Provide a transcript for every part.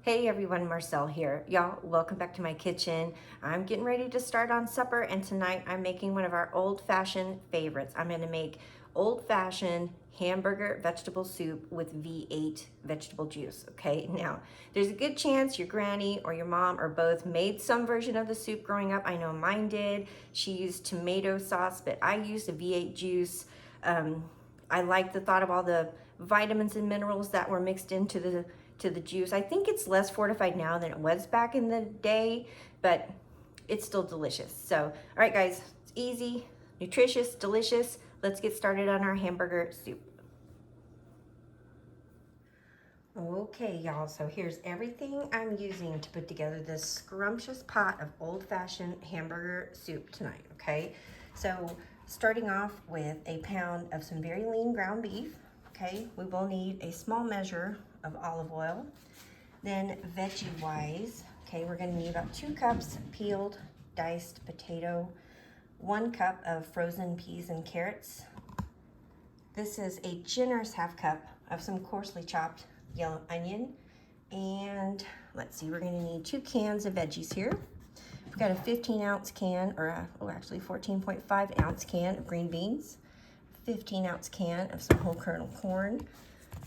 Hey everyone, Marcel here. Y'all, welcome back to my kitchen. I'm getting ready to start on supper, and tonight I'm making one of our old-fashioned favorites. I'm gonna make old-fashioned hamburger vegetable soup with V8 vegetable juice, okay? Now, there's a good chance your granny or your mom or both made some version of the soup growing up. I know mine did. She used tomato sauce, but I used a V8 juice. I like the thought of all the vitamins and minerals that were mixed into the juice. I think it's less fortified now than it was back in the day, but it's still delicious. So, all right guys, it's easy, nutritious, delicious. Let's get started on our hamburger soup. Okay, y'all, so here's everything I'm using to put together this scrumptious pot of old-fashioned hamburger soup tonight, okay? So, starting off with a pound of some very lean ground beef, okay? We will need a small measure of olive oil. Then veggie-wise, okay, we're gonna need about 2 cups peeled, diced potato, 1 cup of frozen peas and carrots. This is a generous ½ cup of some coarsely chopped yellow onion. And let's see, we're gonna need 2 cans of veggies here. We've got a 15-ounce can, or actually 14.5 ounce can of green beans, 15-ounce can of some whole kernel corn.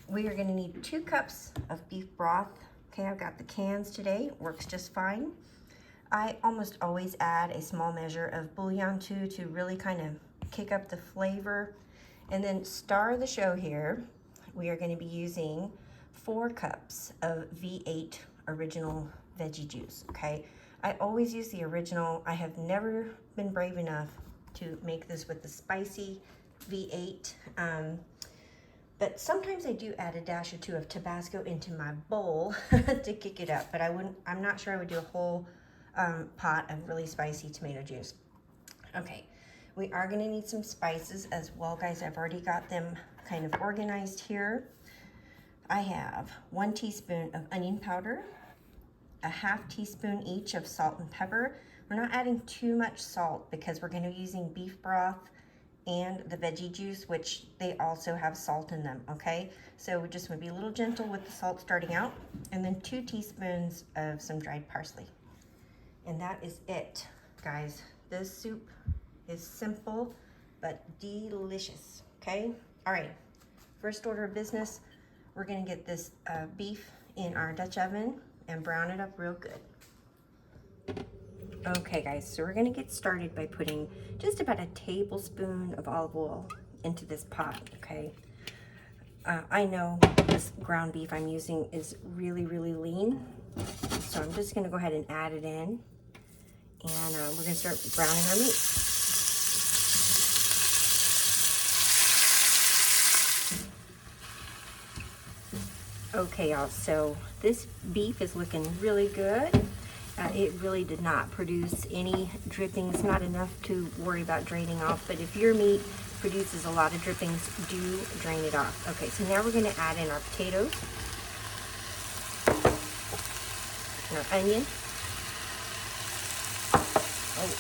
We are gonna need 2 cups of beef broth. Okay, I've got the cans today, works just fine. I almost always add a small measure of bouillon too to really kind of kick up the flavor. And then star of the show here, we are gonna be using 4 cups of V8 original veggie juice, okay? I always use the original. I have never been brave enough to make this with the spicy V8. But sometimes I do add a dash or 2 of Tabasco into my bowl to kick it up, but I'm not sure I would do a whole pot of really spicy tomato juice. Okay, we are gonna need some spices as well, guys. I've already got them kind of organized here. I have 1 teaspoon of onion powder, a ½ teaspoon each of salt and pepper. We're not adding too much salt because we're gonna be using beef broth and the veggie juice, which they also have salt in them, okay? So we just want to be a little gentle with the salt starting out. And then 2 teaspoons of some dried parsley. And that is it, guys. This soup is simple, but delicious, okay? All right, first order of business, we're gonna get this beef in our Dutch oven and brown it up real good. Okay guys, so we're gonna get started by putting just about a tablespoon of olive oil into this pot, okay? I know this ground beef I'm using is really, really lean, so I'm just gonna go ahead and add it in, and we're gonna start browning our meat. Okay y'all, so this beef is looking really good. It really did not produce any drippings, not enough to worry about draining off, but if your meat produces a lot of drippings, do drain it off. Okay, so now we're gonna add in our potatoes, and our onion, and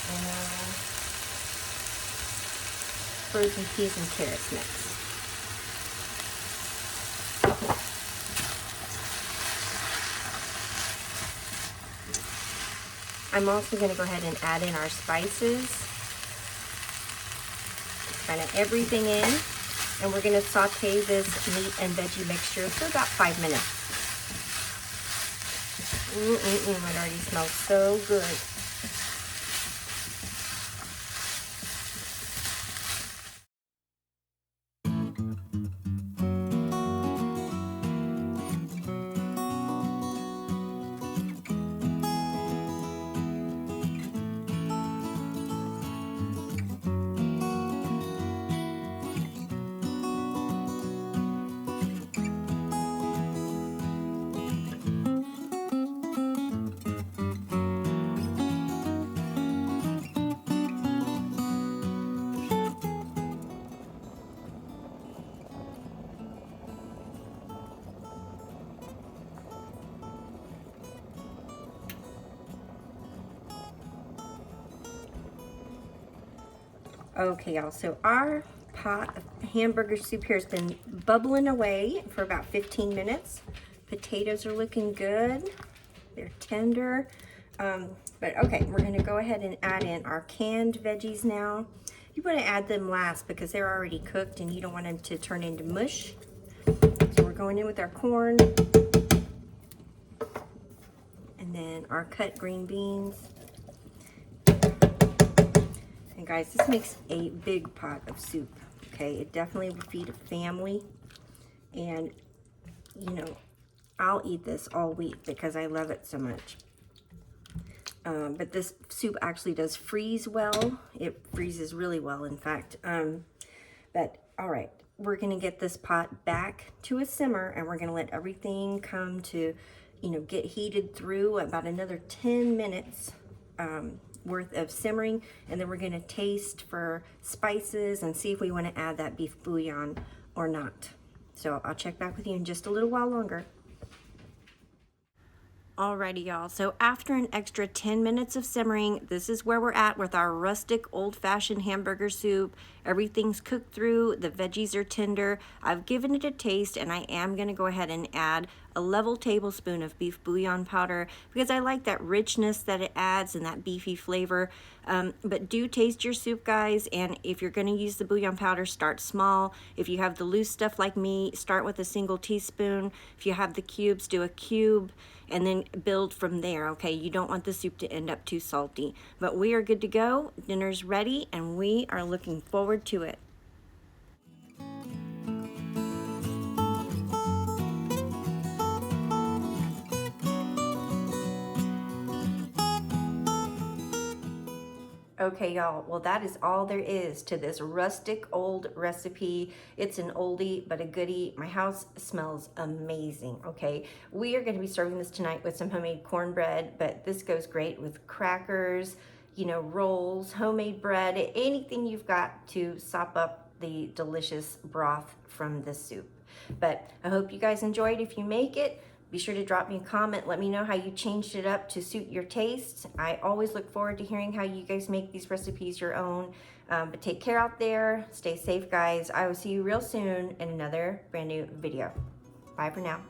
frozen peas and carrots next. I'm also going to go ahead and add in our spices, kind of everything in, and we're going to saute this meat and veggie mixture for about 5 minutes. It already smells so good. Okay, y'all, so our pot of hamburger soup here has been bubbling away for about 15 minutes. Potatoes are looking good. They're tender. But okay, we're gonna go ahead and add in our canned veggies now. You wanna add them last because they're already cooked and you don't want them to turn into mush. So we're going in with our corn. And then our cut green beans. And guys, this makes a big pot of soup, okay? It definitely would feed a family. And, you know, I'll eat this all week because I love it so much. But this soup actually does freeze well. It freezes really well, in fact. But, all right, we're going to get this pot back to a simmer, and we're going to let everything come to, you know, get heated through about another 10 minutes worth of simmering. And then we're going to taste for spices and see if we want to add that beef bouillon or not. So I'll check back with you in just a little while longer. Alrighty, y'all, so after an extra 10 minutes of simmering, this is where we're at with our rustic old-fashioned hamburger soup. Everything's cooked through, the veggies are tender. I've given it a taste, and I am gonna go ahead and add a level tablespoon of beef bouillon powder because I like that richness that it adds and that beefy flavor. But do taste your soup, guys, and if you're gonna use the bouillon powder, start small. If you have the loose stuff like me, start with a single teaspoon. If you have the cubes, do a cube, and then build from there, okay? You don't want the soup to end up too salty. But we are good to go. Dinner's ready, and we are looking forward to it. Okay, y'all, well, that is all there is to this rustic old recipe. It's an oldie but a goodie. My house smells amazing, okay? We are gonna be serving this tonight with some homemade cornbread, but this goes great with crackers, you know, rolls, homemade bread, anything you've got to sop up the delicious broth from this soup. But I hope you guys enjoyed. If you make it, be sure to drop me a comment. Let me know how you changed it up to suit your tastes. I always look forward to hearing how you guys make these recipes your own. But take care out there. Stay safe, guys. I will see you real soon in another brand new video. Bye for now.